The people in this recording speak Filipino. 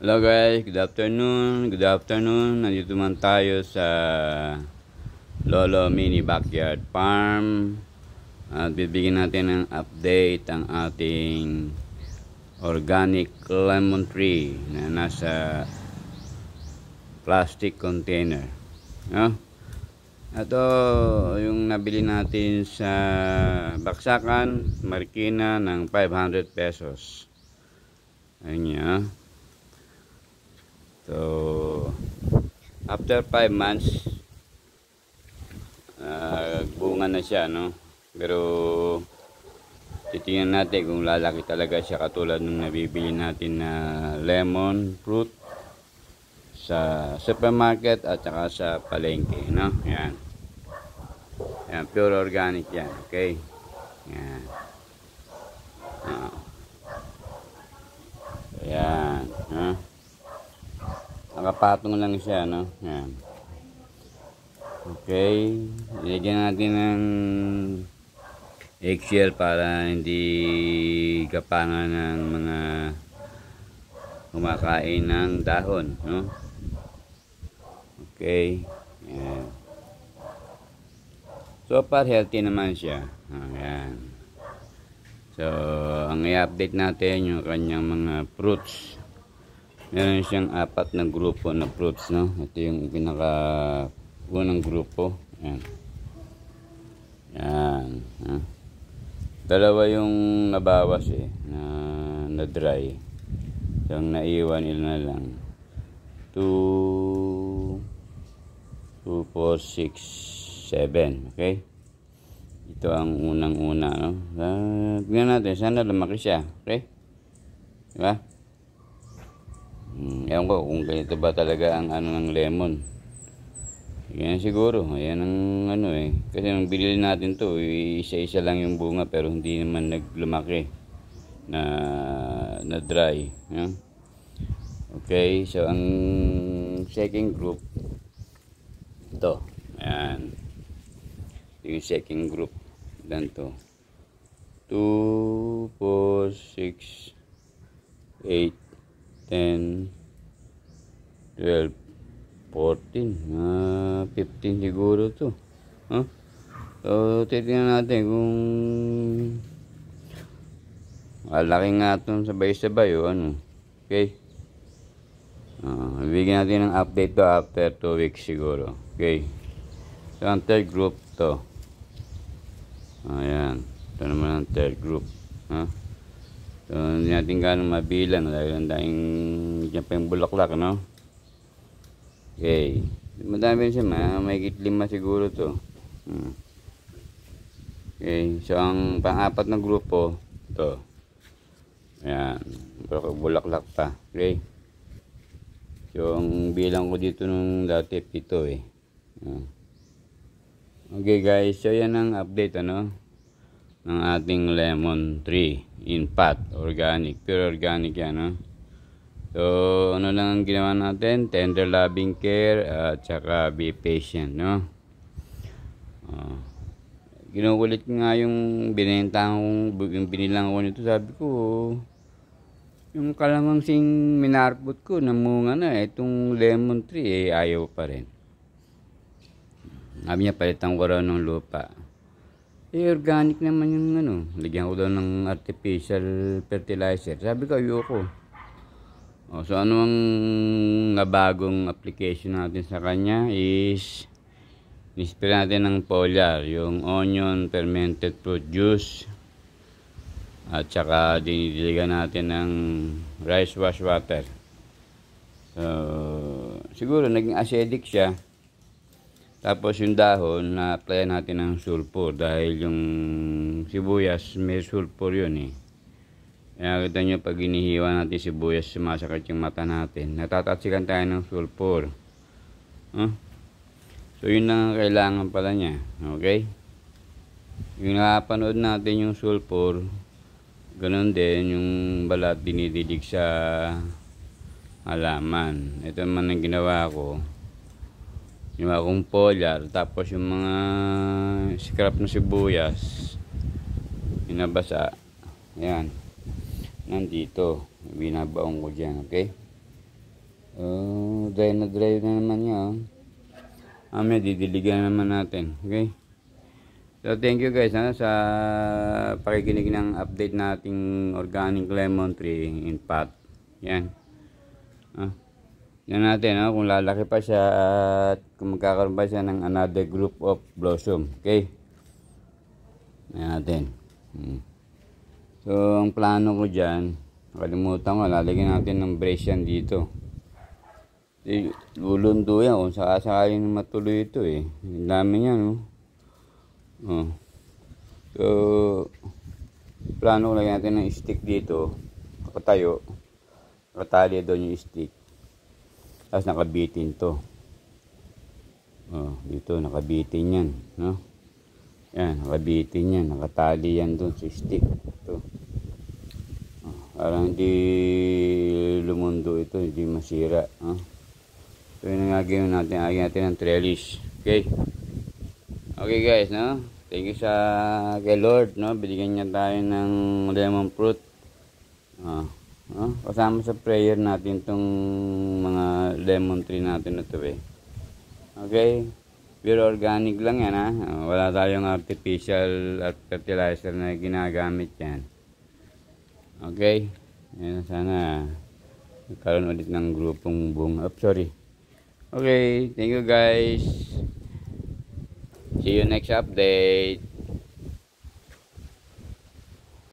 Hello guys, good afternoon. Nandito man tayo sa Lolo Mini Backyard Farm. At bibigyan natin ng update ang ating organic lemon tree na nasa plastic container. No? Ito yung nabili natin sa Baksakan, Marikina ng 500 pesos. Ayun niya. So, after 5 months, bunga na siya, no? Pero, titingnan natin kung lalaki talaga siya katulad ng nabibili natin na lemon fruit sa supermarket at saka sa palengke, no? Yan. Yan, pure organic yan, okay? Yan. Yan, ha? Nakapatong lang siya, no? Yan. Okay. Ilagyan natin ng eggshell para hindi gapangan ng mga kumakain ng dahon, no? Okay. Yan. So far, healthy naman siya. Yan. So, ang i-update natin yung kanyang mga fruits. Meron siyang 4 na grupo na fruits, no? Ito yung pinaka unang grupo. Yan. Yan. Ha? Dalawa yung nabawas na dry. So, ang naiwan ilan na lang. 2, 4, 6, 7. Okay? Ito ang unang-una, no? Tingnan natin. Sana lumaki siya. Okay? Diba? Ewan ko kung ganito ba talaga ang ano ng lemon. Yan siguro. Ayan ang ano kasi nung binili natin to, isa-isa lang yung bunga pero hindi naman naglumaki na dry. Yeah? Okay, so ang second group ito. Ayan. Ito yung second group. Ilan to? 2, 4, 6, 8, 10, 12, 14, 15 siguro to. Huh? So, titignan natin kung malaki nga itong sabay-sabay o ano. Okay? Bigyan natin ng update to after 2 weeks siguro. Okay? So, ang third group to. Ayan. Ito naman ang third group. Huh? So, hindi natin gano'ng mabilang dahil ang daing dyan pa yung bulaklak, no? Okay. Madami rin siya, may 5 siguro to. Okay. So, ang pang-4 na grupo, ito. Ayan. Bulaklak pa. Okay. So, ang bilang ko dito nung dati, 7 Okay guys, so yan ang update, ano? Ng ating lemon tree in pot, organic, pure organic yan, no? So, ano lang ang ginawa natin? Tender loving care at saka be patient, no? Kinukulit nga yung binilang ko nito, sabi ko, yung kalamangsing minarpot ko, namunga na, itong lemon tree, ayaw pa rin. Sabi niya, palitan ko raw ng lupa. Organic naman yung ano, lagyan ko daw ng artificial fertilizer. Sabi ko, ayoko. So ano ang nabagong application natin sa kanya is nispray natin ng foliar, yung onion fermented fruit juice. At saka dinidiligan natin ng rice wash water. So, siguro naging acidic siya. Tapos yung dahon, na-apply natin ng sulfur dahil yung sibuyas may sulfur yun Kaya kita nyo pag inihiwa natin sibuyas, sumasakit yung mata natin. Natatatsikan tayo ng sulfur. So yun lang ang kailangan pala niya. Okay? Yung nakapanood natin yung sulfur, ganun din yung balat dinidilig sa halaman. Ito naman ang ginawa ko. Yung akong foliar, tapos yung mga scrap na sibuyas binabasa, ayan, nandito binabaong ko dyan, okay? Dry na naman yan. Mamaya didiligan naman natin. Okay? So thank you guys sa pakikinig ng update nating organic lemon tree in pot. Yan. Yan natin kung lalaki pa siya at kung magkakaroon pa siya ng another group of blossom. Okay? Yan natin. So ang plano ko dyan, nakalimutan ko, lalagyan natin ng brace yan dito. Lulundo yan kung sakasakaling matuloy ito eh. Ang dami niya So plano ko lagyan natin ng stick dito, nakatayo, nakatali doon yung stick, tapos nakabitin to. Dito nakabitin yan, no? Yan, nakabitin yan, nakatali yan doon sa stick. Ito. Para hindi lumundo ito, hindi masira. So yun ang gagawin natin, ng trellis. Okay? Okay guys, no? Thank you kay Lord, no? Binigyan niya tayo ng lemon fruit. Kasama sa prayer natin tong mga lemon tree natin na to eh. Okay? Pure organic lang yan wala tayong artificial fertilizer na ginagamit yan. Okay? Yan, sana nagkaroon ulit ng grupong bunga. Sorry. Okay, thank you guys. See you next update.